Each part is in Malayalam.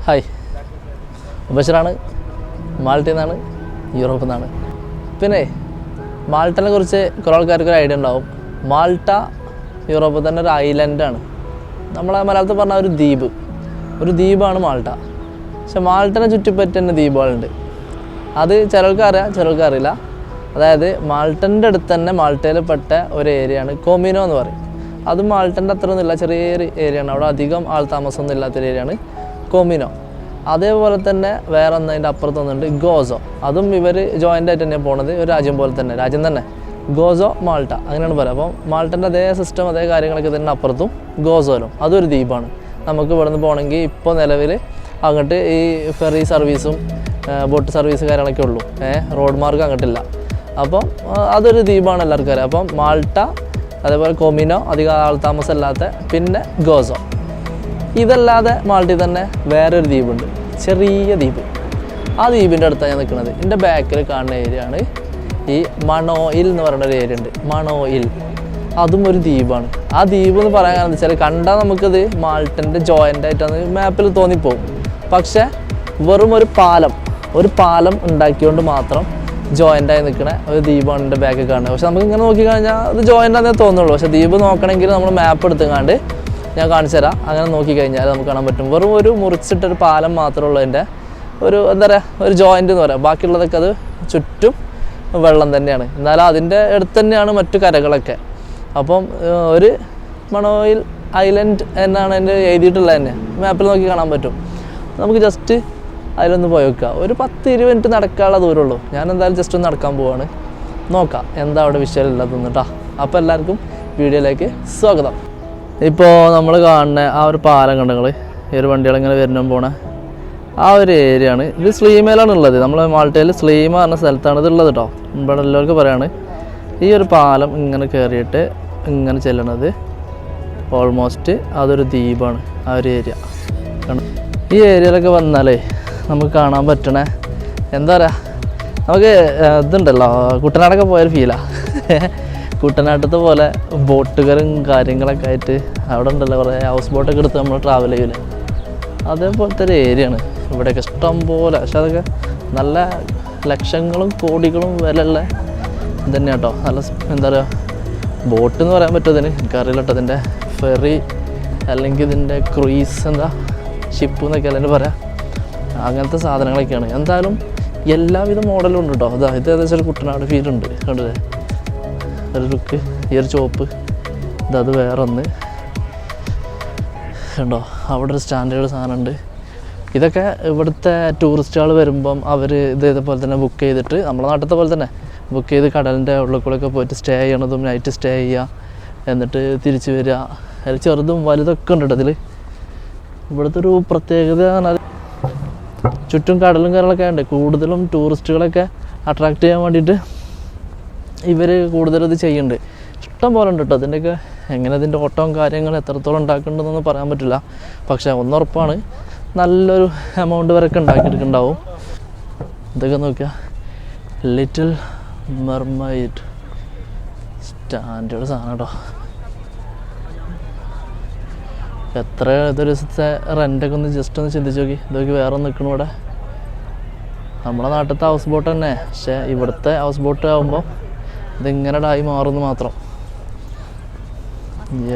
ഹായ്, ബഷറാണ്. മാൾട്ടയിൽ നിന്നാണ്, യൂറോപ്പിൽ നിന്നാണ്. പിന്നെ മാൾട്ടനെ കുറിച്ച് കുറേ ആൾക്കാർക്ക് ഒരു ഐഡിയ ഉണ്ടാവും. മാൾട്ട യൂറോപ്പിൽ തന്നെ ഒരു ഐലൻഡാണ്. നമ്മളെ മലയാളത്തിൽ പറഞ്ഞ ഒരു ദ്വീപാണ് മാൾട്ട. പക്ഷെ മാൾട്ടനെ ചുറ്റിപ്പറ്റി തന്നെ ദ്വീപുകളുണ്ട്. അത് ചിലർക്ക് അറിയാം, ചിലർക്ക് അറിയില്ല. അതായത് മാൾട്ടൻ്റെ അടുത്ത് തന്നെ മാൾട്ടയിൽ പെട്ട ഒരു ഏരിയയാണ് കോമിനോ എന്ന് പറയും. അതും മാൾട്ടൻ്റെ അത്ര ഒന്നുമില്ല, ചെറിയൊരു ഏരിയയാണ്. അവിടെ അധികം ആൾ താമസമൊന്നും ഇല്ലാത്തൊരു ഏരിയയാണ് കോമിനോ. അതേപോലെ തന്നെ വേറെ ഒന്നതിൻ്റെ അപ്പുറത്ത് വന്നിട്ടുണ്ട് ഗോസോ. അതും ഇവർ ജോയിൻ്റ് ആയിട്ട് തന്നെ പോണത്, ഒരു രാജ്യം തന്നെ ഗോസോ മാൾട്ട അങ്ങനെയാണ് പറയുക. അപ്പം മാൾട്ടൻ്റെ അതേ സിസ്റ്റം അതേ കാര്യങ്ങളൊക്കെ തന്നെ അപ്പുറത്തും ഗോസോലും അതൊരു ദ്വീപാണ്. നമുക്ക് ഇവിടെ നിന്ന് പോകണമെങ്കിൽ ഇപ്പോൾ നിലവിൽ അങ്ങോട്ട് ഈ ഫെറി സർവീസും ബോട്ട് സർവീസ് കാര്യങ്ങളൊക്കെ ഉള്ളൂ. റോഡ് മാർഗ്ഗം അങ്ങോട്ടില്ല. അപ്പം അതൊരു ദ്വീപാണ് എല്ലാവർക്കും അറിയാം. അപ്പം മാൾട്ട, അതേപോലെ കോമിനോ അധികം ആൾ താമസമില്ലാത്ത, പിന്നെ ഗോസോ. ഇതല്ലാതെ മാൾട്ടയിൽ തന്നെ വേറൊരു ദ്വീപുണ്ട്, ചെറിയ ദ്വീപ്. ആ ദ്വീപിൻ്റെ അടുത്താണ് ഞാൻ നിൽക്കുന്നത്. എൻ്റെ ബാക്കിൽ കാണുന്ന ഏരിയയാണ് ഈ മണോയിൽ എന്ന് പറയുന്ന ഒരു ഏരിയ ഉണ്ട്. മണോയിൽ അതും ഒരു ദ്വീപാണ്. ആ ദ്വീപ് എന്ന് പറയാൻ കാരണം വെച്ചാൽ കണ്ടാൽ നമുക്കത് മാൾട്ടൻ്റെ ജോയിൻ്റ് ആയിട്ടാണ് മാപ്പിൽ തോന്നിപ്പോവും. പക്ഷേ വെറും ഒരു പാലം ഉണ്ടാക്കിക്കൊണ്ട് മാത്രം ജോയിൻ്റായി നിൽക്കുന്ന ഒരു ദ്വീപാണ് എൻ്റെ ബാക്കിൽ കാണുന്നത്. പക്ഷെ നമുക്ക് ഇങ്ങനെ നോക്കിക്കഴിഞ്ഞാൽ അത് ജോയിൻ്റാന്നേ തോന്നുള്ളൂ. പക്ഷേ ദ്വീപ് നോക്കണമെങ്കിൽ നമ്മൾ മാപ്പ് എടുത്തുകൊണ്ട് ഞാൻ കാണിച്ചു തരാം. അങ്ങനെ നോക്കിക്കഴിഞ്ഞാൽ നമുക്ക് കാണാൻ പറ്റും. വെറും ഒരു മുറിച്ചിട്ടൊരു പാലം മാത്രമേ ഉള്ളതിൻ്റെ ഒരു എന്താ പറയുക, ഒരു ജോയിൻ്റ് എന്ന് പറയാം. ബാക്കിയുള്ളതൊക്കെ അത് ചുറ്റും വെള്ളം തന്നെയാണ്. എന്നാലും അതിൻ്റെ അടുത്ത് തന്നെയാണ് മറ്റു കരകളൊക്കെ. അപ്പം ഒരു മണോയിൽ ഐലൻഡ് എന്നാണ് എൻ്റെ എഴുതിയിട്ടുള്ളത് തന്നെ. മാപ്പിൽ നോക്കി കാണാൻ പറ്റും. നമുക്ക് ജസ്റ്റ് അതിലൊന്ന് പോയി വെക്കുക. ഒരു 10-20 മിനിറ്റ് നടക്കാനുള്ള ദൂരമുള്ളൂ. ഞാൻ എന്തായാലും ജസ്റ്റ് ഒന്ന് നടക്കാൻ പോവാണ്. നോക്കാം എന്താ അവിടെ വിഷയമില്ലാത്തതെന്ന് കേട്ടോ. അപ്പോൾ എല്ലാവർക്കും വീഡിയോയിലേക്ക് സ്വാഗതം. ഇപ്പോൾ നമ്മൾ കാണുന്ന ആ ഒരു പാലം കണ്ടങ്ങൾ, ഈ ഒരു വണ്ടികളിങ്ങനെ വരുന്നതും പോണ ആ ഒരു ഏരിയ ആണ്. ഇത് സ്ലീമയിലാണ് ഉള്ളത്. നമ്മൾ മാൾട്ടയിൽ സ്ലീമ പറഞ്ഞ സ്ഥലത്താണ് ഇതുള്ളത് കേട്ടോ. ഇവിടെ എല്ലാവർക്കും പറയാണ്. ഈ ഒരു പാലം ഇങ്ങനെ കയറിയിട്ട് ഇങ്ങനെ ചെല്ലണത് ഓൾമോസ്റ്റ് അതൊരു ദ്വീപാണ്. ആ ഒരു ഏരിയ ഈ ഏരിയയിലൊക്കെ വന്നാലേ നമുക്ക് കാണാൻ പറ്റണേ എന്താ പറയുക, നമുക്ക് ഇതുണ്ടല്ലോ, കുട്ടനാടൊക്കെ പോയൊരു ഫീലാണ്. കുട്ടനാട്ടത്തെ പോലെ ബോട്ടുകളും കാര്യങ്ങളൊക്കെ ആയിട്ട് അവിടെ ഉണ്ടല്ലോ കുറേ ഹൗസ് ബോട്ടൊക്കെ എടുത്ത് നമ്മൾ ട്രാവൽ ചെയ്യൂലേ, അതേപോലത്തെ ഒരു ഏരിയയാണ് ഇവിടെയൊക്കെ ഇഷ്ടം പോലെ. പക്ഷെ അതൊക്കെ നല്ല ലക്ഷങ്ങളും കോടികളും വിലയുള്ള ഇതന്നെ കേട്ടോ. നല്ല എന്താ പറയുക, ബോട്ട് എന്ന് പറയാൻ പറ്റുമതിന് എനിക്കറിയില്ല കേട്ടോ. ഇതിൻ്റെ ഫെറി അല്ലെങ്കിൽ ഇതിൻ്റെ ക്രൂയിസ് എന്താ ഷിപ്പ് എന്നൊക്കെ അല്ലെങ്കിൽ പറയാം, അങ്ങനത്തെ സാധനങ്ങളൊക്കെയാണ്. എന്തായാലും എല്ലാവിധ മോഡലും ഉണ്ട് കേട്ടോ. ഇത് ഏകദേശം ഒരു കുട്ടനാട് ഫീലുണ്ട് കണ്ടില്ലേ, ഒരു ലുക്ക്. ഈ ഒരു ചോപ്പ് അത് വേറെ ഒന്ന് ഉണ്ടോ. അവിടെ ഒരു സ്റ്റാൻഡേർഡ് സാധനമുണ്ട്. ഇതൊക്കെ ഇവിടുത്തെ ടൂറിസ്റ്റുകൾ വരുമ്പം അവർ ഇതേപോലെ തന്നെ ബുക്ക് ചെയ്തിട്ട്, നമ്മുടെ നാട്ടിലത്തെ പോലെ തന്നെ ബുക്ക് ചെയ്ത് കടലിൻ്റെ ഉള്ളിൽ കൂടെയൊക്കെ പോയിട്ട് സ്റ്റേ ചെയ്യണതും നൈറ്റ് സ്റ്റേ ചെയ്യുക, എന്നിട്ട് തിരിച്ച് വരിക. അതിൽ ചെറുതും വലുതൊക്കെ ഉണ്ട് കേട്ടോ. അതിൽ ഇവിടുത്തെ ഒരു പ്രത്യേകത പറഞ്ഞാൽ ചുറ്റും കടലും കാര്യങ്ങളൊക്കെ ഉണ്ട്. കൂടുതലും ടൂറിസ്റ്റുകളൊക്കെ അട്രാക്റ്റ് ചെയ്യാൻ വേണ്ടിയിട്ട് ഇവർ കൂടുതലും ഇത് ചെയ്യുന്നുണ്ട്. ഇഷ്ടം പോലെ ഉണ്ട് കേട്ടോ. അതിൻ്റെയൊക്കെ എങ്ങനെ ഇതിൻ്റെ ഓട്ടവും കാര്യങ്ങളും എത്രത്തോളം ഉണ്ടാക്കുന്നുണ്ടെന്നൊന്നും പറയാൻ പറ്റില്ല. പക്ഷേ ഒന്നുറപ്പാണ്, നല്ലൊരു എമൗണ്ട് വരെയൊക്കെ ഉണ്ടാക്കിയിട്ടുണ്ടാവും. ഇതൊക്കെ നോക്കിയാൽ ലിറ്റിൽ മെർമെയ്ഡ് സ്റ്റാൻഡേർഡ് സാധനം കേട്ടോ. എത്ര ഇതൊരു ദിവസത്തെ റെൻ്റൊക്കെ ഒന്ന് ജസ്റ്റ് ഒന്ന് ചിന്തിച്ച് നോക്കി. ഇതൊക്കെ വേറെ നിൽക്കണം ഇവിടെ. നമ്മുടെ നാട്ടിലത്തെ ഹൗസ് ബോട്ട് തന്നെ, പക്ഷേ ഇവിടുത്തെ ഹൗസ് ബോട്ട് ആകുമ്പോൾ ഇതിങ്ങനെ ആയി മാറുന്നു മാത്രം.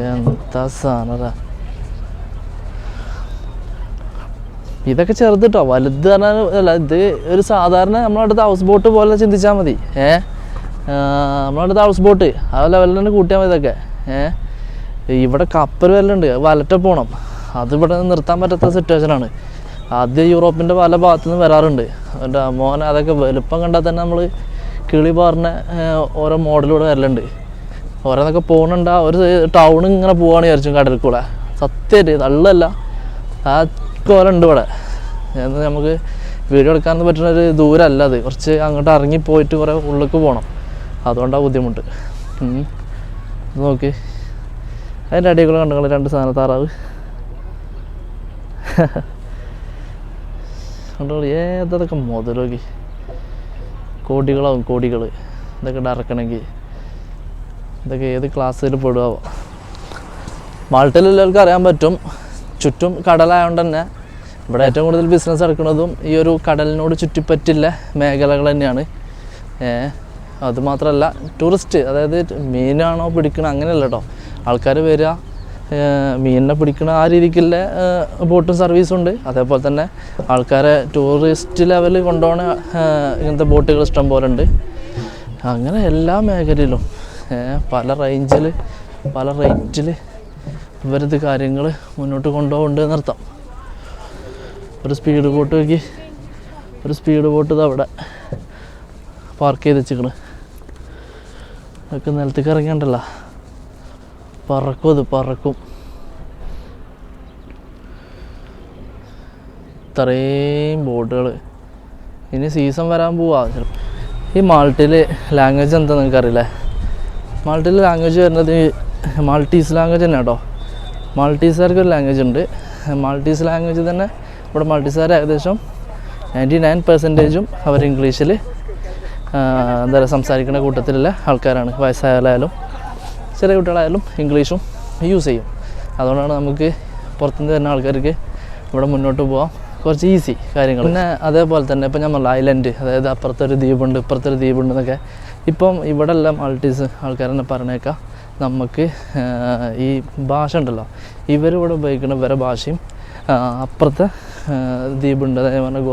എന്താ സാധനം. ഇതൊക്കെ ചെറുത് കേട്ടോ. വലുത് പറഞ്ഞാൽ അല്ല, ഇത് ഒരു സാധാരണ നമ്മളടുത്ത ഹൗസ് ബോട്ട് പോലെ ചിന്തിച്ചാൽ മതി. നമ്മളടുത്ത ഹൗസ് ബോട്ട് ആ ലെവലിൽ തന്നെ കൂട്ടിയാൽ മതി ഇതൊക്കെ. ഇവിടെ കപ്പൽ വല്ലുണ്ട്, വലറ്റ പോകണം. അതിവിടെ നിർത്താൻ പറ്റാത്ത സിറ്റുവേഷനാണ്. അത് യൂറോപ്പിൻ്റെ പല ഭാഗത്തു നിന്ന് വരാറുണ്ട്. എൻ്റെ മോനെ അതൊക്കെ വലുപ്പം കണ്ടാൽ തന്നെ നമ്മൾ കിളി പറഞ്ഞ ഓരോ മോഡലിലൂടെ വരലുണ്ട്. ഓരോന്നൊക്കെ പോകുന്നുണ്ട്. ഒരു ടൗൺ ഇങ്ങനെ പോവുകയാണ് വിചാരിച്ചു കടലിൽ കൂടെ. സത്യമായിട്ട് തള്ളല്ല, ആ കോലുണ്ട് ഇവിടെ. നമുക്ക് വീഡിയോ എടുക്കാൻ പറ്റുന്നൊരു ദൂരമല്ല അത്. കുറച്ച് അങ്ങോട്ട് ഇറങ്ങിപ്പോയിട്ട് കുറേ ഉള്ളിലേക്ക് പോകണം. അതുകൊണ്ടാണ് ബുദ്ധിമുട്ട്. നോക്കി അതിൻ്റെ അടികൾ കണ്ടുകൾ 2 സാധനം താറാവ് കണ്ടോളൂ. ഏതൊക്കെ മുതലോക്കി കോടികളാവും കോടികൾ. ഇതൊക്കെ ഇറക്കണമെങ്കിൽ ഇതൊക്കെ ഏത് ക്ലാസ്സിൽ പെടുകയാവും. മാൾട്ടയിലുള്ളവർക്ക് അറിയാൻ പറ്റും, ചുറ്റും കടലായതുകൊണ്ട് തന്നെ ഇവിടെ ഏറ്റവും കൂടുതൽ ബിസിനസ് നടക്കുന്നതും ഈ ഒരു കടലിനോട് ചുറ്റിപ്പറ്റില്ല മേഖലകൾ തന്നെയാണ്. അതുമാത്രമല്ല ടൂറിസ്റ്റ്, അതായത് മീനാണോ പിടിക്കണം അങ്ങനെയല്ല കേട്ടോ, ആൾക്കാർ വരിക മീനിനെ പിടിക്കുന്ന ആ രീതിക്കുള്ള ബോട്ടും സർവീസും ഉണ്ട്. അതേപോലെ തന്നെ ആൾക്കാരെ ടൂറിസ്റ്റ് ലെവലിൽ കൊണ്ടുപോകുന്ന ഇങ്ങനത്തെ ബോട്ടുകൾ ഇഷ്ടം പോലെ ഉണ്ട്. അങ്ങനെ എല്ലാ മേഖലയിലും പല റേഞ്ചിൽ പല റേറ്റിൽ ഇവരത് കാര്യങ്ങൾ മുന്നോട്ട് കൊണ്ടുപോകുന്നുണ്ട് എന്നർത്ഥം. ഒരു സ്പീഡ് ബോട്ട് നോക്കി, ഒരു സ്പീഡ് ബോട്ട് ഇത് അവിടെ പാർക്ക് ചെയ്ത് വെച്ചിക്കണ്. അതൊക്കെ നിലത്തേക്ക് ഇറങ്ങിയണ്ടല്ലോ, പറക്കും, അത് പറക്കും. ഇത്രയും ബോട്ടുകൾ. ഇനി സീസൺ വരാൻ പോവാ. ഈ മാൾട്ടയിൽ ലാംഗ്വേജ് എന്താ നിങ്ങൾക്കറിയില്ലേ? മാൾട്ടയിൽ ലാംഗ്വേജ് വരുന്നത് മാൾട്ടീസ് ലാംഗ്വേജ് തന്നെ കേട്ടോ. മാൾട്ടീസുകാർക്ക് ഒരു ലാംഗ്വേജ് ഉണ്ട്. മാൾട്ടീസ് ലാംഗ്വേജ് തന്നെ ഇവിടെ മാൾട്ടീസുകാർ ഏകദേശം 99% അവർ ഇംഗ്ലീഷിൽ എന്താ പറയുക സംസാരിക്കുന്ന കൂട്ടത്തിലുള്ള ആൾക്കാരാണ്. വയസ്സായാലും ചെറിയ കുട്ടികളായാലും ഇംഗ്ലീഷും യൂസ് ചെയ്യും. അതുകൊണ്ടാണ് നമുക്ക് പുറത്തുനിന്ന് വരുന്ന ആൾക്കാർക്ക് ഇവിടെ മുന്നോട്ട് പോകാം കുറച്ച് ഈസി കാര്യങ്ങൾ. പിന്നെ അതേപോലെ തന്നെ ഇപ്പം ഞാൻ പറഞ്ഞ ഐലൻഡ്, അതായത് അപ്പുറത്തൊരു ദ്വീപുണ്ട് ഇപ്പുറത്തൊരു ദ്വീപുണ്ട് എന്നൊക്കെ ഇപ്പം ഇവിടെ എല്ലാം മാൾട്ടീസ് ആൾക്കാരെന്നെ പറഞ്ഞേക്കാം. നമുക്ക് ഈ ഭാഷ ഉണ്ടല്ലോ, ഇവരിവിടെ ഉപയോഗിക്കുന്ന ഇവരെ ഭാഷയും അപ്പുറത്തെ ദ്വീപുണ്ട്, അതായത് പറഞ്ഞാൽ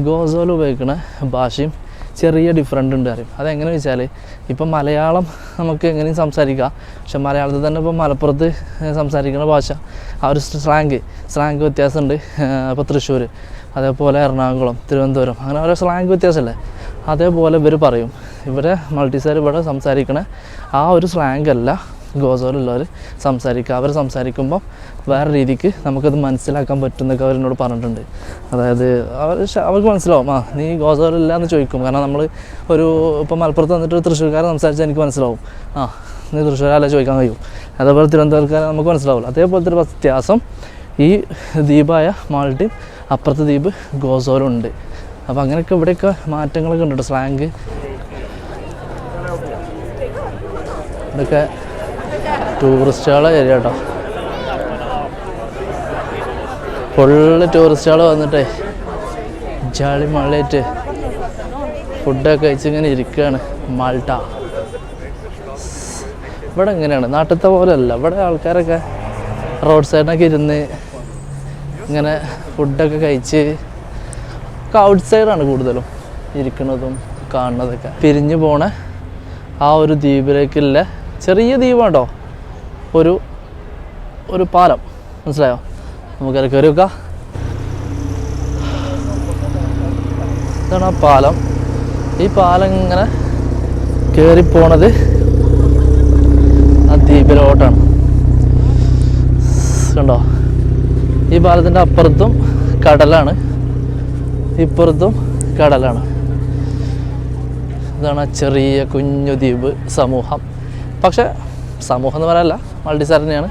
ഗോസോയിൽ ഉപയോഗിക്കുന്ന ഭാഷയും ചെറിയ ഡിഫറൻ്റ് ഉണ്ട് അറിയും. അതെങ്ങനെ വെച്ചാൽ ഇപ്പം മലയാളം നമുക്ക് എങ്ങനെയും സംസാരിക്കാം, പക്ഷെ മലയാളത്തിൽ തന്നെ ഇപ്പം മലപ്പുറത്ത് സംസാരിക്കുന്ന ഭാഷ ആ ഒരു സ്ലാങ് വ്യത്യാസമുണ്ട്. ഇപ്പോൾ തൃശ്ശൂർ, അതേപോലെ എറണാകുളം, തിരുവനന്തപുരം, അങ്ങനെ ഓരോ സ്ലാങ് വ്യത്യാസമല്ലേ. അതേപോലെ ഇവർ പറയും, ഇവരെ മൾട്ടീസുകാർ ഇവിടെ സംസാരിക്കണ ആ ഒരു സ്ലാങ് അല്ല ഗോസോയിലുള്ളവർ സംസാരിക്കുക. അവർ സംസാരിക്കുമ്പോൾ വേറെ രീതിക്ക് നമുക്കത് മനസ്സിലാക്കാൻ പറ്റുന്നൊക്കെ അവരെന്നോട് പറഞ്ഞിട്ടുണ്ട്. അതായത് അവർക്ക് മനസ്സിലാവും, നീ ഗോസോയിലില്ല എന്ന് ചോദിക്കും. കാരണം നമ്മൾ ഇപ്പോൾ മലപ്പുറത്ത് വന്നിട്ട് തൃശ്ശൂർക്കാരെ സംസാരിച്ചാൽ എനിക്ക് മനസ്സിലാവും, നീ തൃശ്ശൂരല്ല ചോദിക്കാൻ കഴിയും. അതേപോലെ തിരുവനന്തപുരക്കാരെ നമുക്ക് മനസ്സിലാവില്ല. അതേപോലത്തെ ഒരു വ്യത്യാസം ഈ ദ്വീപായ മാൾട്ടയും അപ്പുറത്തെ ദ്വീപ് ഗോസോയിലും ഉണ്ട്. അപ്പോൾ അങ്ങനെയൊക്കെ ഇവിടെയൊക്കെ മാറ്റങ്ങളൊക്കെ ഉണ്ട് കേട്ടോ. സ്ലാങ് ഇതൊക്കെ ടൂറിസ്റ്റുകളെ ഏരിയ കേട്ടോ. ഫുള്ള് ടൂറിസ്റ്റുകൾ വന്നിട്ടേ ജാളി മഴയായിട്ട് ഫുഡൊക്കെ കഴിച്ചിങ്ങനെ ഇരിക്കുകയാണ് മാൾട്ട. ഇവിടെ എങ്ങനെയാണ് നാട്ടിലത്തെ പോലെ അല്ല. ഇവിടെ ആൾക്കാരൊക്കെ റോഡ് സൈഡിനൊക്കെ ഇരുന്ന് ഇങ്ങനെ ഫുഡൊക്കെ കഴിച്ച് ഔട്ട് സൈഡാണ് കൂടുതലും ഇരിക്കുന്നതും കാണുന്നതൊക്കെ. പിരിഞ്ഞു പോണ ആ ഒരു ദ്വീപിലേക്കുള്ള ചെറിയ ദ്വീപാണ് കേട്ടോ. ഒരു പാലം, മനസ്സിലായോ? നമുക്കത് കയറി വെക്കാം. ഇതാണ് ആ പാലം. ഈ പാലം ഇങ്ങനെ കയറിപ്പോണത് ആ ദ്വീപിലോട്ടാണ്. കണ്ടോ? ഈ പാലത്തിൻ്റെ അപ്പുറത്തും കടലാണ്, ഇപ്പുറത്തും കടലാണ്. ഇതാണ് ആ ചെറിയ കുഞ്ഞു ദ്വീപ് സമൂഹം. പക്ഷെ സമൂഹം എന്ന് പറയാനല്ല, മാൾട്ടീസുകാർ തന്നെയാണ്.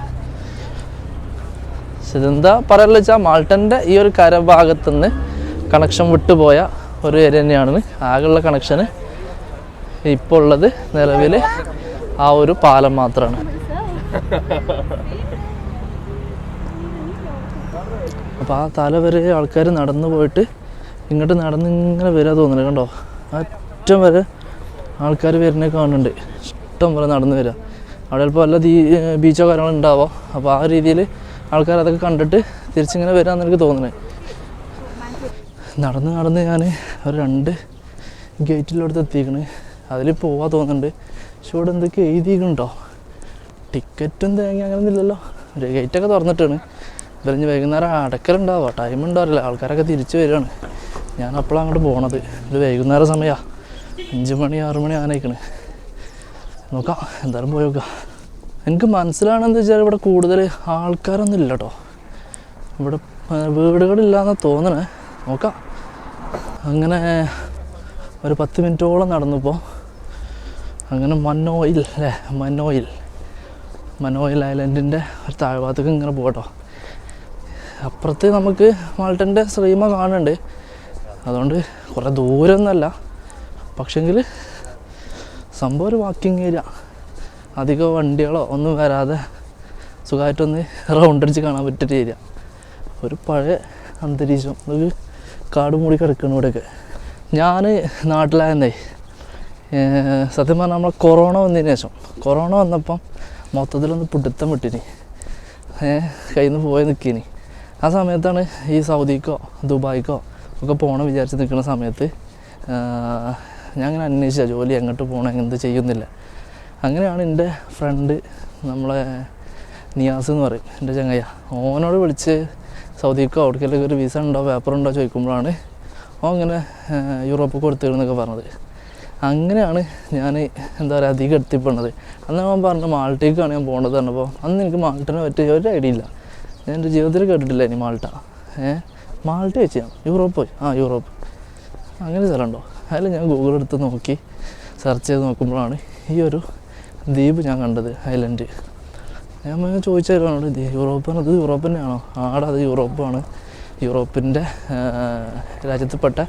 പക്ഷെ ഇതെന്താ പറയാനുള്ള വെച്ചാൽ മാൾട്ടൻ്റെ ഈ ഒരു കരഭാഗത്തുനിന്ന് കണക്ഷൻ വിട്ടുപോയ ഒരു ഏരിയ തന്നെയാണ്. ആകെയുള്ള കണക്ഷന് ഇപ്പോൾ ഉള്ളത് നിലവിൽ ആ ഒരു പാലം മാത്രമാണ്. അപ്പോൾ ആ തല വരെ ആൾക്കാർ നടന്നു പോയിട്ട് ഇങ്ങോട്ട് നടന്നിങ്ങനെ വരാൻ തോന്നുന്നത് കണ്ടോ? അറ്റം വരെ ആൾക്കാർ വരുന്നത് കാണുന്നുണ്ട്. ഇഷ്ടം പോലെ നടന്നു വരിക. അവിടെ ചിലപ്പോൾ വല്ല ബീച്ചോ കാര്യങ്ങളോ ഉണ്ടാവാം. അപ്പോൾ ആ രീതിയിൽ ആൾക്കാർ അതൊക്കെ കണ്ടിട്ട് തിരിച്ചിങ്ങനെ വരാമെന്ന് എനിക്ക് തോന്നുന്നത്. നടന്ന് ഞാൻ ഒരു 2 ഗേറ്റിലോട്ട് എത്തിക്കണ്. അതിൽ പോവാൻ തോന്നുന്നുണ്ട്. പക്ഷെ ഇവിടെ എന്തൊക്കെ എഴുതിയിട്ടുണ്ടോ? ടിക്കറ്റും തേങ്ങ അങ്ങനെയൊന്നും ഇല്ലല്ലോ. ഒരു ഗേറ്റൊക്കെ തുറന്നിട്ടാണ്. ഇവരിഞ്ഞ് വൈകുന്നേരം അടക്കലുണ്ടാവുക, ടൈം ഉണ്ടാവില്ല. ആൾക്കാരൊക്കെ തിരിച്ച് വരികയാണ്. ഞാൻ അപ്പോഴാണ് അങ്ങോട്ട് പോണത്. ഇത് വൈകുന്നേരം സമയമാണ്, 5 മണി 6 മണി ആനയിക്കണ്. നോക്കാം, എന്തായാലും പോയി നോക്കാം. എനിക്ക് മനസ്സിലാണെന്ന് വെച്ചാൽ ഇവിടെ കൂടുതൽ ആൾക്കാരൊന്നും ഇല്ല കേട്ടോ. ഇവിടെ വീടുകളില്ലാന്ന് തോന്നണേ. നോക്കാം. അങ്ങനെ ഒരു 10 മിനിറ്റോളം നടന്നപ്പോൾ അങ്ങനെ മനോയിൽ ഐലൻഡിൻ്റെ ഒരു താഴ്ഭാഗത്തേക്ക് ഇങ്ങനെ പോകട്ടോ. അപ്പുറത്ത് നമുക്ക് മാൾട്ടൻ്റെ ശ്രീമ കാണുന്നുണ്ട്. അതുകൊണ്ട് കുറേ ദൂരമൊന്നുമല്ല, പക്ഷെങ്കിൽ സംഭവം ഒരു വാക്കിംഗ് ഏരിയ. അധികം വണ്ടികളോ ഒന്നും വരാതെ സുഖമായിട്ടൊന്ന് റൗണ്ട് അടിച്ച് കാണാൻ പറ്റിയ ഏരിയ. ഒരു പഴയ അന്തരീക്ഷം, ഒരു കാട് മൂടി കിടക്കണം ഇവിടെയൊക്കെ. ഞാൻ നാട്ടിലായിരുന്നേ, സത്യം പറഞ്ഞാൽ നമ്മൾ കൊറോണ വന്നതിന് ശേഷം, കൊറോണ വന്നപ്പം മൊത്തത്തിലൊന്ന് പിടുത്തം വിട്ടിനി, കയ്യിൽ നിന്ന് പോയി നിൽക്കിനി. ആ സമയത്താണ് ഈ സൗദിക്കോ ദുബായിക്കോ ഒക്കെ പോകണം വിചാരിച്ച് നിൽക്കുന്ന സമയത്ത് ഞാൻ അങ്ങനെ അന്വേഷിച്ച ജോലി എങ്ങോട്ട് പോകണം, എന്ത് ചെയ്യുന്നില്ല. അങ്ങനെയാണ് എൻ്റെ ഫ്രണ്ട്, നമ്മളെ നിയാസ് എന്ന് പറയും, എൻ്റെ ചങ്ങയ്യ, ഓനോട് വിളിച്ച് സൗദിക്കോ അവിടേക്കൊക്കെ ഒരു വിസ ഉണ്ടോ പേപ്പറുണ്ടോ ചോദിക്കുമ്പോഴാണ് ഓൻ ഇങ്ങനെ യൂറോപ്പ് കൊടുത്തിരുന്നൊക്കെ പറഞ്ഞത്. അങ്ങനെയാണ് ഞാൻ എന്താ പറയുക അധികം എത്തിപ്പെടുന്നത്. അന്ന് അവൻ പറഞ്ഞു മാൾട്ടേക്കാണ് ഞാൻ പോകേണ്ടത് പറഞ്ഞപ്പോൾ അന്ന് എനിക്ക് മാൾട്ടിനെ പറ്റിയ ഒരു ഐഡിയ ഇല്ല. ഞാൻ എൻ്റെ ജീവിതത്തിൽ കേട്ടിട്ടില്ല ഇനി മാൾട്ട. മാൾട്ട വെച്ചാണ് യൂറോപ്പ് പോയി, യൂറോപ്പ് അങ്ങനെ സ്ഥലമുണ്ടോ? അതിൽ ഞാൻ ഗൂഗിൾ എടുത്ത് നോക്കി സെർച്ച് ചെയ്ത് നോക്കുമ്പോഴാണ് ഈ ഒരു ദ്വീപ് ഞാൻ കണ്ടത്, ഐലൻഡ്. ഞാൻ ചോദിച്ചായിരുന്നു യൂറോപ്പ്, അത് യൂറോപ്പ് തന്നെയാണോ? അത് യൂറോപ്പാണ്, യൂറോപ്പിൻ്റെ രാജ്യത്തിൽപ്പെട്ട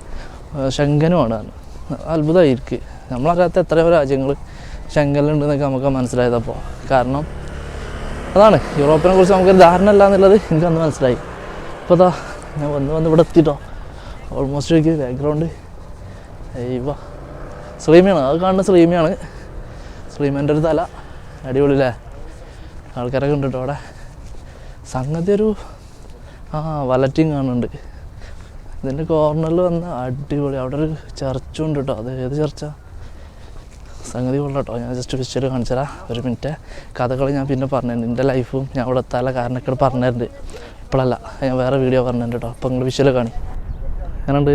ശെങ്കനുമാണ്. അത്ഭുതമായിരിക്കും, നമ്മളറിയാത്ത എത്രയോ രാജ്യങ്ങൾ ശെങ്കനിലുണ്ടെന്നൊക്കെ നമുക്ക് മനസ്സിലായതപ്പോൾ. കാരണം അതാണ്, യൂറോപ്പിനെ കുറിച്ച് നമുക്കൊരു ധാരണ ഇല്ല എന്നുള്ളത് എനിക്കന്ന് മനസ്സിലായി. ഇപ്പോൾ അതാ ഞാൻ വന്ന് ഇവിടെ എത്തിയിട്ടോ. ഓൾമോസ്റ്റ് എനിക്ക് ബാക്ക്ഗ്രൗണ്ട് ശ്രീമയാണ്, അത് കാണുന്ന ശ്രീമയാണ്. ശ്രീമേൻ്റെ ഒരു തല അടിപൊളിയില്ലേ, ആൾക്കാരൊക്കെ ഉണ്ട് കേട്ടോ അവിടെ. സംഗതി ഒരു വലറ്റിങ് കാണുന്നുണ്ട്. ഇതിൻ്റെ കോർണറിൽ വന്ന് അടിപൊളി, അവിടെ ഒരു ചർച്ചും ഉണ്ട് കേട്ടോ. അത് ഏത് ചർച്ചാ? സംഗതി കൊള്ളാം കേട്ടോ. ഞാൻ ജസ്റ്റ് വിഷ്വൽ കാണിച്ചുതരാം, ഒരു മിനിറ്റ്. കഥകൾ ഞാൻ പിന്നെ പറഞ്ഞിട്ടുണ്ട്, എൻ്റെ ലൈഫും ഞാൻ ഇവിടെ എത്താനുള്ള കാരണമൊക്കെ പറഞ്ഞിട്ടുണ്ട്. ഇപ്പോഴല്ല, ഞാൻ വേറെ വീഡിയോ പറഞ്ഞിട്ടുണ്ട് കേട്ടോ. അപ്പോൾ നിങ്ങൾ വിഷ്വൽ കാണി. അങ്ങനെയുണ്ട്.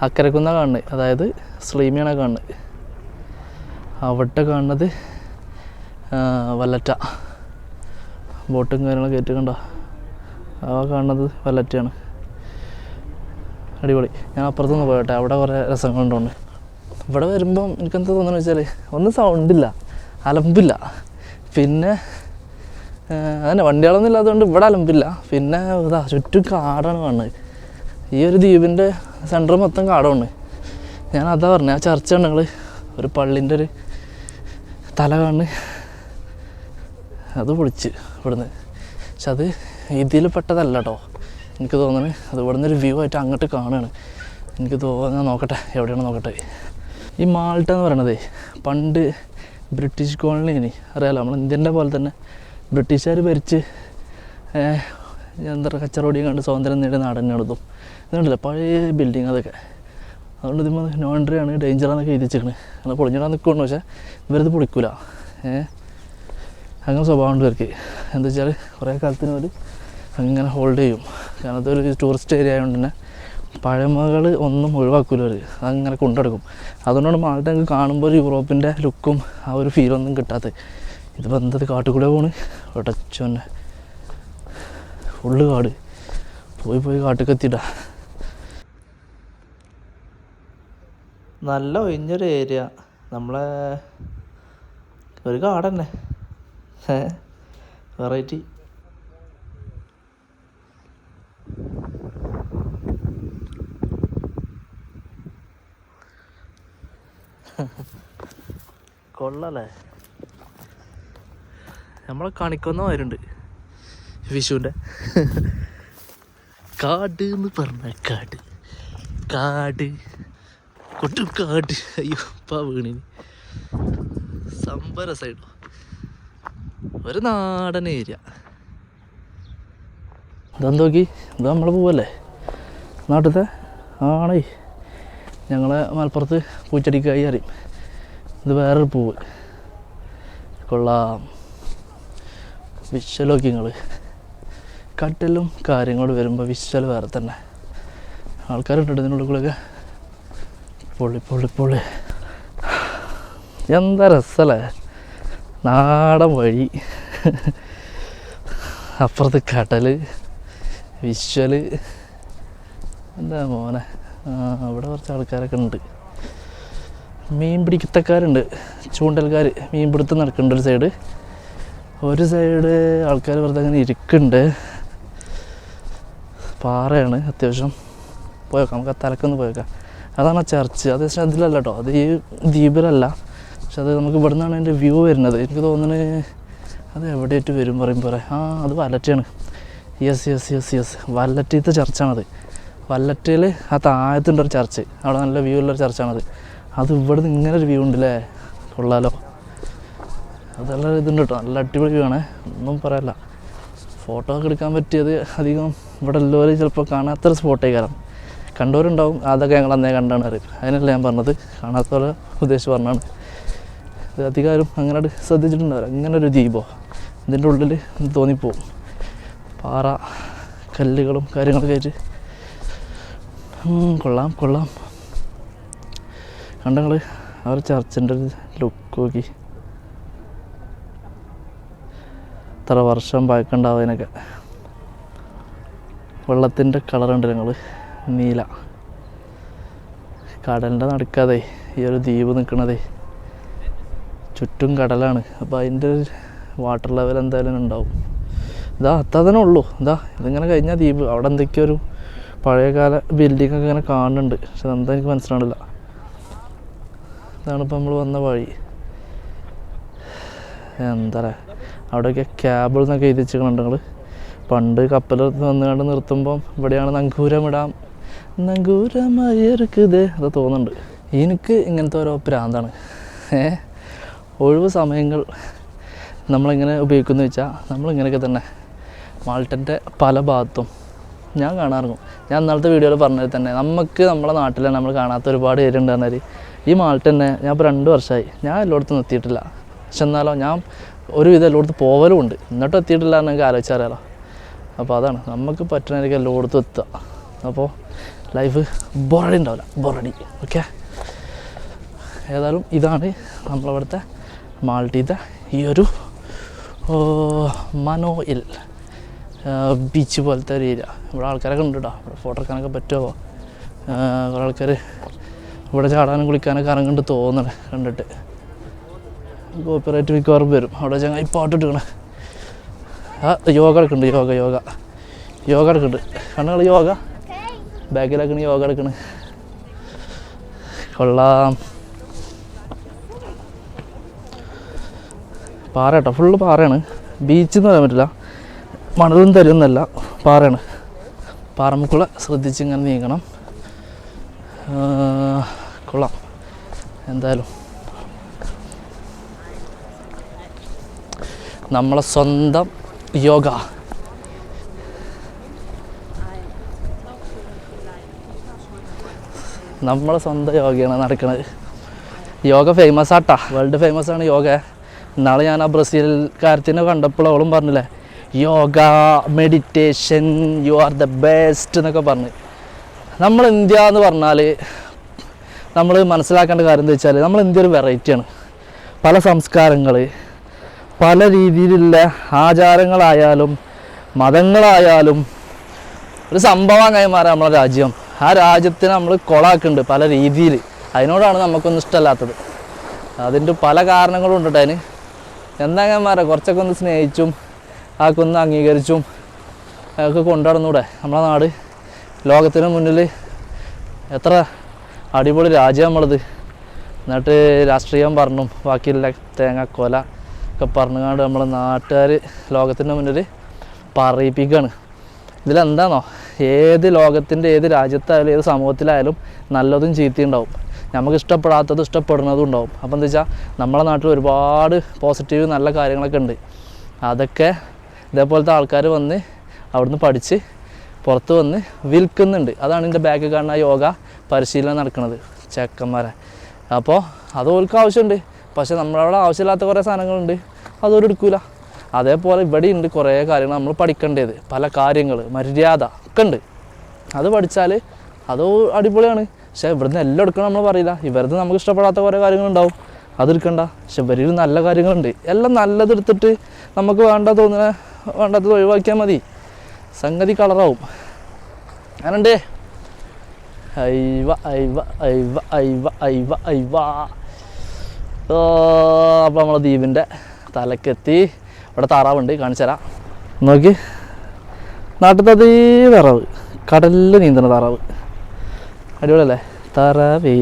അക്കരക്കുന്ന കാണുന്നത്, അതായത് സ്ലീമിയാണ് കാണുന്നത്. അവിടെ കാണുന്നത് വല്ലറ്റ, ബോട്ടും കാര്യങ്ങളൊക്കെ കയറ്റി കണ്ടോ. കാണുന്നത് വല്ലറ്റയാണ്, അടിപൊളി. ഞാൻ അപ്പുറത്തുനിന്ന് പോയട്ടെ, അവിടെ കുറേ രസങ്ങളുണ്ടോണ്ട്. ഇവിടെ വരുമ്പം എനിക്കെന്താ തോന്നുന്നു വെച്ചാൽ ഒന്നും സൗണ്ടില്ല, അലമ്പില്ല. പിന്നെ അതന്നെ വണ്ടികളൊന്നും ഇല്ലാത്തതുകൊണ്ട് ഇവിടെ അലമ്പില്ല. പിന്നെ ചുറ്റും കാടാണ് കാണുന്നത്. ഈ ഒരു ദ്വീപിൻ്റെ സെൻറ്റർ മൊത്തം കാടാണ്. ഞാൻ അതാ പറഞ്ഞത്, ആ ചർച്ച ഉണ്ട്, നിങ്ങൾ ഒരു പള്ളിൻ്റെ ഒരു തല കാണുന്നത്, അത് പൊളിച്ച് ഇവിടുന്ന്. പക്ഷെ അത് ഇതിൽ പെട്ടതല്ല കേട്ടോ എനിക്ക് തോന്നുന്നത്. അത് ഇവിടുന്ന് ഒരു വ്യൂ ആയിട്ട് അങ്ങോട്ട് കാണുകയാണ് എനിക്ക് തോന്നുന്നത്. നോക്കട്ടെ എവിടെയാണ് നോക്കട്ടെ. ഈ മാൾട്ട എന്ന് പറയണത് പണ്ട് ബ്രിട്ടീഷ് കോളനി ഇനി അറിയാലോ, നമ്മൾ ഇന്ത്യൻ്റെ പോലെ തന്നെ ബ്രിട്ടീഷുകാർ ഭരിച്ച് എന്താ പറയുക കച്ചറോടിയും കണ്ട് സ്വാതന്ത്ര്യം നേടിയ നാടന്നെടുത്തും ഇതുണ്ടല്ലോ പഴയ ബിൽഡിങ് അതൊക്കെ. അതുകൊണ്ട് ഇതിപ്പോൾ നോ എൻട്രി ആണ്, ഡേഞ്ചറാന്നൊക്കെ എഴുതി വെച്ചിരിക്കണേ. അങ്ങനെ പൊളിഞ്ഞിടാൻ നിൽക്കുന്നുണ്ട്, പക്ഷേ ഇവരിത് പൊളിക്കൂല. അങ്ങനെ സ്വഭാവം ഉണ്ട് ഇവർക്ക്. എന്താ വെച്ചാൽ കുറേ കാലത്തിന് അവർ അങ്ങനെ ഹോൾഡ് ചെയ്യും. കാരണം അതൊരു ടൂറിസ്റ്റ് ഏരിയ ആയതുകൊണ്ട് തന്നെ പഴമകൾ ഒന്നും ഒഴിവാക്കൂല അവർ, അതങ്ങനെ കൊണ്ടെടുക്കും. അതുകൊണ്ടാണ് മാൾട്ട എനിക്ക് കാണുമ്പോൾ ഒരു യൂറോപ്പിൻ്റെ ലുക്കും ആ ഒരു ഫീലൊന്നും കിട്ടാത്തത്. ഇതിപ്പോൾ എന്തത് കാട്ടുകൂടെ പോണ്, ഒടച്ചു തന്നെ ഫുള്ള് കാട്. പോയി കാട്ടിലേക്ക് എത്തിയിട്ടാ. നല്ല ഒഴിഞ്ഞൊരു ഏരിയ, നമ്മളെ ഒരു കാട് തന്നെ, വെറൈറ്റി. കൊള്ളല്ലേ, നമ്മളെ കാണിക്കുന്ന മാരുണ്ട് വിഷുവിൻ്റെ. കാട് എന്ന് പറഞ്ഞ കാട് കൊട്ടും കാട്. അയ്യോ ഇപ്പാ വീണിന്. സംഭര സൈഡോ ഒരു നാടൻ ഏരിയ. ഇതെന്തോക്കി, ഇത് നമ്മളെ പൂവല്ലേ നാട്ടിലത്തെ ആണേ. ഞങ്ങളെ മലപ്പുറത്ത് പൂച്ചെടിക്കായി അറിയും. ഇത് വേറൊരു പൂവ്. കൊള്ളാം. വിഷ്വലൊക്കെ നിങ്ങൾ കട്ടിലും കാര്യങ്ങളും വരുമ്പോൾ വിഷ്വൽ വേറെ തന്നെ. ആൾക്കാരുണ്ട് ഇതിനുള്ളിലൊക്കെ. പൊള്ളി എന്താ രസമല്ലേ, നാടൻ വഴി, അപ്പുറത്ത് കടൽ, വിഷ്വൽ. എന്താ മോനെ, അവിടെ കുറച്ച് ആൾക്കാരൊക്കെ ഉണ്ട്. മീൻ പിടിക്കത്തക്കാരുണ്ട്, ചൂണ്ടൽക്കാർ മീൻ പിടുത്തം നടക്കുന്നുണ്ട്. ഒരു സൈഡ് ആൾക്കാർ വെറുതെ അങ്ങനെ ഇരിക്കുന്നുണ്ട്. പാറയാണ് അത്യാവശ്യം. പോയേക്കാം, നമുക്ക് ആ തലക്കൊന്ന് പോയേക്കാം. അതാണ് ആ ചർച്ച്. അത് പക്ഷേ അതിലല്ല കേട്ടോ, അത് ഈ ദ്വീപിലല്ല. പക്ഷെ അത് നമുക്ക് ഇവിടെ നിന്നാണ് അതിൻ്റെ വ്യൂ വരുന്നത്. എനിക്ക് തോന്നുന്നത് അത് എവിടെയായിട്ട് വരും പറയുമ്പോൾ അത് വല്ലറ്റയാണ്. യെസ് വല്ലറ്റത്തെ ചർച്ചാണത്. വല്ലറ്റയിൽ ആ താഴത്തുണ്ടൊരു ചർച്ച്, അവിടെ നല്ല വ്യൂ ഉള്ളൊരു ചർച്ചാണത്. അത് ഇവിടെ നിന്ന് ഇങ്ങനെ ഒരു വ്യൂ ഉണ്ടല്ലേ, കൊള്ളാലോ. അതെല്ലാം ഇതുണ്ട് കേട്ടോ, നല്ല അടിപൊളി വ്യൂ ആണ്, ഒന്നും പറയല്ല. ഫോട്ടോ ഒക്കെ എടുക്കാൻ പറ്റിയത് അധികം ഇവിടെ എല്ലാവരും ചിലപ്പോൾ കാണാത്തൊരു സ്പോട്ടേ കാരണം കണ്ടവരുണ്ടാവും. അതൊക്കെ ഞങ്ങൾ അന്നേ കണ്ടാണ് അറിയും, അതിനല്ല ഞാൻ പറഞ്ഞത്, കാണാത്തവരെ ഉദ്ദേശിച്ച് പറഞ്ഞാണ്. ഇത് അധികാരം അങ്ങനെ ശ്രദ്ധിച്ചിട്ടുണ്ടാവില്ല. ഇങ്ങനെ ഒരു ദ്വീപോ, ഇതിൻ്റെ ഉള്ളിൽ തോന്നിപ്പോവും, പാറ കല്ലുകളും കാര്യങ്ങളൊക്കെ ആയിട്ട്. കൊള്ളാം. കണ്ടങ്ങൾ ആ ഒരു ചർച്ചിൻ്റെ ഒരു ലുക്ക് നോക്കി, എത്ര വർഷം പഴക്കമുണ്ടാവും അതിനൊക്കെ. വെള്ളത്തിൻ്റെ കളറുണ്ട് ഞങ്ങൾ നീല. കടലിൻ്റെ നടുക്കാതെ ഈ ഒരു ദ്വീപ് നിൽക്കണതേ, ചുറ്റും കടലാണ്. അപ്പോൾ അതിൻ്റെ വാട്ടർ ലെവൽ എന്തായാലും ഉണ്ടാവും. അത്ര തന്നെ ഉള്ളൂ. ഇതിങ്ങനെ കഴിഞ്ഞാൽ ദ്വീപ്. അവിടെ എന്തൊക്കെയോ ഒരു പഴയകാല ബിൽഡിങ്ങൊക്കെ ഇങ്ങനെ കാണുന്നുണ്ട്, പക്ഷെ എന്താ എനിക്ക് മനസ്സിലാവില്ല. ഇതാണിപ്പോൾ നമ്മൾ വന്ന വഴി. എന്താ പറയുക, അവിടെയൊക്കെ ക്യാബിൾ എന്നൊക്കെ എഴുതി വെച്ചിട്ടുണ്ട്. നിങ്ങൾ പണ്ട് കപ്പൽ വന്നുകൊണ്ട് നിർത്തുമ്പം ഇവിടെയാണ് നങ്കൂരമയർക്കുത് അത് തോന്നുന്നുണ്ട്. എനിക്ക് ഇങ്ങനത്തെ ഓരോ പ്രാന്താണ്. ഒഴിവ് സമയങ്ങൾ നമ്മളിങ്ങനെ ഉപയോഗിക്കുന്നു വെച്ചാൽ നമ്മളിങ്ങനെയൊക്കെ തന്നെ മാൾട്ടൻ്റെ പല ഭാഗത്തും ഞാൻ കാണാറുണ്ട്. ഞാൻ ഇന്നലത്തെ വീഡിയോയിൽ പറഞ്ഞത് തന്നെ, നമുക്ക് നമ്മളെ നാട്ടിൽ തന്നെ നമ്മൾ കാണാത്ത ഒരുപാട് ഏരിയ ഉണ്ട്. ഈ മാൾട്ട തന്നെ ഞാൻ ഇപ്പോൾ 2 വർഷമായി, ഞാൻ എല്ലായിടത്തും എത്തിയിട്ടില്ല. പക്ഷെ എന്നാലോ ഞാൻ ഒരുവിധം എല്ലായിടത്തും പോവലും ഉണ്ട്, എന്നിട്ടും എത്തിയിട്ടില്ല എന്ന് എനിക്ക് ആലോചിച്ചറിയാലോ. അപ്പോൾ അതാണ് നമുക്ക് പറ്റുന്നതിലേക്ക് എല്ലായിടത്തും എത്തുക. അപ്പോൾ ലൈഫ് ബോറടി ഉണ്ടാവില്ല, ബോറടി. ഓക്കെ, ഏതായാലും ഇതാണ് നമ്മളവിടുത്തെ മാൾട്ടീത്തെ ഈ ഒരു മനോയിൽ ബീച്ച് പോലത്തെ ഒരു ഏരിയ. ഇവിടെ ആൾക്കാരൊക്കെ ഉണ്ട് കേട്ടോ, ഇവിടെ ഫോട്ടോ എടുക്കാനൊക്കെ പറ്റുമോ. കുറേ ആൾക്കാർ ഇവിടെ ചാടാനും കുളിക്കാനൊക്കെ ഇറങ്ങുന്നുണ്ട് തോന്നണേ കണ്ടിട്ട്. കോപ്പിറൈറ്റ് മിക്കവാറും വരും. അവിടെ ചങ്ങായി പാട്ട് ഇട്ടിക്കണേ. യോഗ എടുക്കുന്നുണ്ട്, യോഗ എടുക്കുന്നുണ്ട്. കണ്ണുകൾ യോഗ ബാക്കിലാക്കണ യോഗ എടുക്കണ്. കൊള്ളാം. പാറ കേട്ടോ, ഫുള്ള് പാറയാണ്. ബീച്ചെന്ന് പറയാൻ പറ്റില്ല, മണലും തരുന്നല്ല, പാറയാണ്. പാറമുക്കുള്ള ശ്രദ്ധിച്ച് ഇങ്ങനെ നീങ്ങണം. കൊള്ളാം. എന്തായാലും നമ്മളെ സ്വന്തം യോഗ. നമ്മളെ സ്വന്തം യോഗയാണ് നടക്കുന്നത്. യോഗ ഫേമസ് ആട്ടാ, വേൾഡ് ഫേമസ് ആണ് യോഗ. ഇന്നാളെ ഞാൻ ആ ബ്രസീൽക്കാരത്തിനെ കണ്ടപ്പോൾ അവളും പറഞ്ഞില്ലേ, yoga meditation you are the best എന്നൊക്കെ പറഞ്ഞ്. നമ്മൾ ഇന്ത്യ എന്ന് പറഞ്ഞാൽ നമ്മൾ മനസ്സിലാക്കേണ്ട കാര്യം എന്താ വെച്ചാൽ, നമ്മൾ ഇന്ത്യ ഒരു വെറൈറ്റിയാണ്. പല സംസ്കാരങ്ങൾ, പല രീതിയിലുള്ള ആചാരങ്ങളായാലും മതങ്ങളായാലും ഒരു സംഭവം കൈമാറാൻ നമ്മളെ രാജ്യം. ആ രാജ്യത്തിനെ നമ്മൾ കൊളാക്കുന്നുണ്ട് പല രീതിയിൽ. അതിനോടാണ് നമുക്കൊന്നും ഇഷ്ടമല്ലാത്തത്. അതിൻ്റെ പല കാരണങ്ങളും ഉണ്ട് അതിന്. എന്താ കൈമാറാം, കുറച്ചൊക്കെ ഒന്ന് സ്നേഹിച്ചും ആക്കൊന്ന് അംഗീകരിച്ചും ഒക്കെ കൊണ്ടുനടന്നൂടെ. നമ്മളെ നാട് ലോകത്തിന് മുന്നിൽ എത്ര അടിപൊളി രാജ്യം നമ്മളത്. എന്നിട്ട് രാഷ്ട്രീയം പറഞ്ഞും ബാക്കിയുള്ള തേങ്ങാക്കൊല ഒക്കെ പറഞ്ഞുകൊണ്ട് നമ്മളെ നാട്ടുകാർ ലോകത്തിൻ്റെ മുന്നിൽ പറയിപ്പിക്കുകയാണ്. ഇതിലെന്താണോ, ഏത് ലോകത്തിൻ്റെ ഏത് രാജ്യത്തായാലും ഏത് സമൂഹത്തിലായാലും നല്ലതും ചീത്തയും ഉണ്ടാവും. നമുക്ക് ഇഷ്ടപ്പെടാത്തതും ഇഷ്ടപ്പെടുന്നതും ഉണ്ടാവും. അപ്പോൾ എന്താ വെച്ചാൽ നമ്മളെ നാട്ടിൽ ഒരുപാട് പോസിറ്റീവ് നല്ല കാര്യങ്ങളൊക്കെ ഉണ്ട്. അതൊക്കെ ഇതേപോലത്തെ ആൾക്കാർ വന്ന് അവിടുന്ന് പഠിച്ച് പുറത്ത് വന്ന് വിൽക്കുന്നുണ്ട്. അതാണ് എൻ്റെ ബാക്കിൽ കാണുന്ന യോഗ പരിശീലനം നടക്കുന്നത് ചെക്കന്മാരെ. അപ്പോൾ അത് ഓർക്ക് ആവശ്യമുണ്ട്. പക്ഷേ നമ്മളവിടെ ആവശ്യമില്ലാത്ത കുറേ സാധനങ്ങളുണ്ട്, അതൊരു എടുക്കില്ല. അതേപോലെ ഇവിടെ ഉണ്ട് കുറേ കാര്യങ്ങൾ നമ്മൾ പഠിക്കേണ്ടത്, പല കാര്യങ്ങൾ മര്യാദ ഒക്കെ ഉണ്ട്. അത് പഠിച്ചാൽ അത് അടിപൊളിയാണ്. പക്ഷേ ഇവിടുന്ന് എല്ലാം എടുക്കണം നമ്മൾ പറയില്ല. ഇവരത് നമുക്ക് ഇഷ്ടപ്പെടാത്ത കുറേ കാര്യങ്ങളുണ്ടാവും, അതെടുക്കണ്ട. പക്ഷെ ഇവരിൽ നല്ല കാര്യങ്ങളുണ്ട്. എല്ലാം നല്ലതെടുത്തിട്ട് നമുക്ക് വേണ്ടാത്തത് ഒഴിവാക്കിയാൽ മതി, സംഗതി കളറാവും. അങ്ങനുണ്ട്. അപ്പോൾ നമ്മളെ ദ്വീപിൻ്റെ തലക്കെത്തി. ഇവിടെ താറാവുണ്ട്, കാണിച്ചു തരാം. നോക്കി, നാട്ടിലത്തെ അതേ താറാവ്, കടലിൽ നീന്തണ താറാവ്. അടിപൊളിയല്ലേ താറാവേ.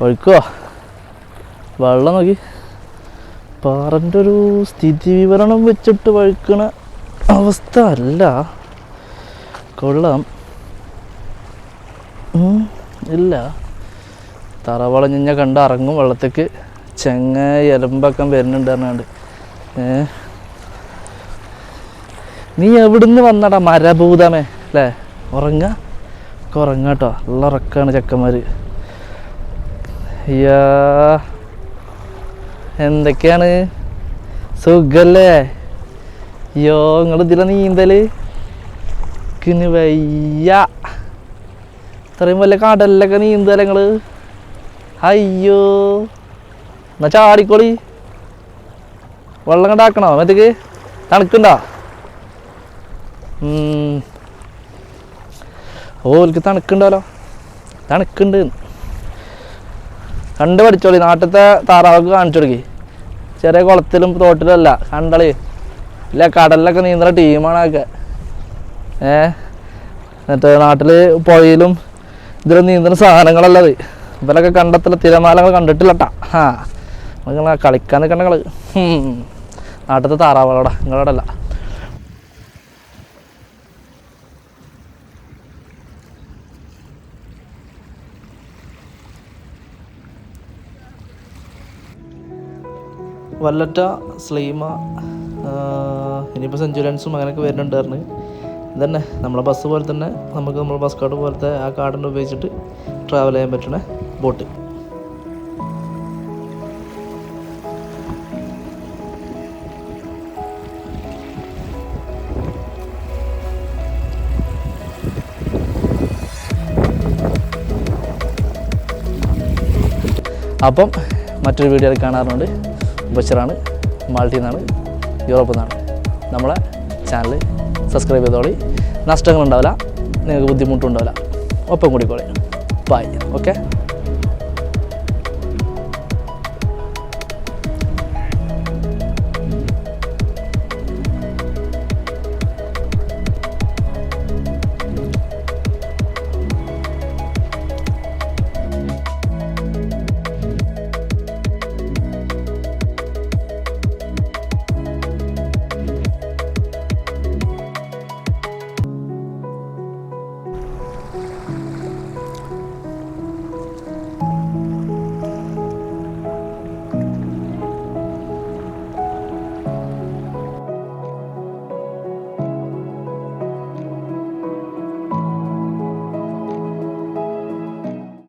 ഒഴുക്കുവോ വെള്ളം നോക്കി, പാറൻ്റെ ഒരു സ്ഥിതി വിവരണം വെച്ചിട്ട് വഴുക്കണ അവസ്ഥ അല്ല. കൊള്ളാം. ഇല്ല, തറവളഞ്ഞ കണ്ട് ഇറങ്ങും വെള്ളത്തേക്ക്. ചെങ്ങ എലമ്പൊക്കെ വരുന്നുണ്ട് പറഞ്ഞാണ്ട്. നീ എവിടുന്ന് വന്നടാ മരഭൂതമേ അല്ലേ? ഉറങ്ങാട്ടോ, നല്ല ഉറക്കാണ് ചെക്കന്മാർ. അയ്യാ, എന്തൊക്കെയാണ്, സുഖല്ലേ? അയ്യോ, നിങ്ങൾ ഇതിലെ നീന്തല് വയ്യ. ഇത്രയും വലിയ കടലിലൊക്കെ നീന്തല നിങ്ങൾ? അയ്യോ, എന്നാ ചാടിക്കോളി. വെള്ളം കണ്ടാക്കണോ? മറ്റേക്ക് തണുക്കുണ്ടോ? ഓൽക്ക് തണുക്കുണ്ടല്ലോ. തണുക്കുണ്ട്. കണ്ട് പഠിച്ചോളി. നാട്ടിലത്തെ താറാവൊക്കെ കാണിച്ചു കൊടുക്കി. ചെറിയ കുളത്തിലും തോട്ടിലും അല്ല, കണ്ടളി. ഇല്ല, കടലിലൊക്കെ നീന്തുന്ന ടീമാണ് അതൊക്കെ. എന്നിട്ട് നാട്ടിൽ പുഴയിലും ഇതിലും നീന്തുന്ന സാധനങ്ങളല്ലത്. ഇവരൊക്കെ കണ്ടത്തില്ല, തിരമാലകൾ കണ്ടിട്ടില്ലട്ടാ. നിങ്ങൾ കളിക്കാൻ നിൽക്കണ്ട നിങ്ങൾ. നാട്ടിലത്തെ താറാവുകളോടാ, നിങ്ങളോടല്ല. വല്ലറ്റ, സ്ലീമ, ഇനിയിപ്പോൾ സെഞ്ചുറിയൻസും അങ്ങനെയൊക്കെ വരുന്നുണ്ടായിരുന്നു. ഇതന്നെ നമ്മളെ ബസ് പോലെ തന്നെ നമുക്ക് നമ്മൾ ബസ് കാർഡ് പോലത്തെ ആ കാർഡിന് ഉപയോഗിച്ചിട്ട് ട്രാവൽ ചെയ്യാൻ പറ്റണ ബോട്ട്. അപ്പം മറ്റൊരു വീഡിയോയിൽ കാണാറുണ്ട്. ബഷറാണ്, മാൾട്ടിയിൽ നിന്നാണ്, യൂറോപ്പിൽ നിന്നാണ്. നമ്മളെ ചാനൽ സബ്സ്ക്രൈബ് ചെയ്തോളി. നഷ്ടങ്ങളുണ്ടാവില്ല, നിങ്ങൾക്ക് ബുദ്ധിമുട്ടുണ്ടാവില്ല. ഒപ്പം കൂടിക്കോളി. ബൈ. ഓക്കെ.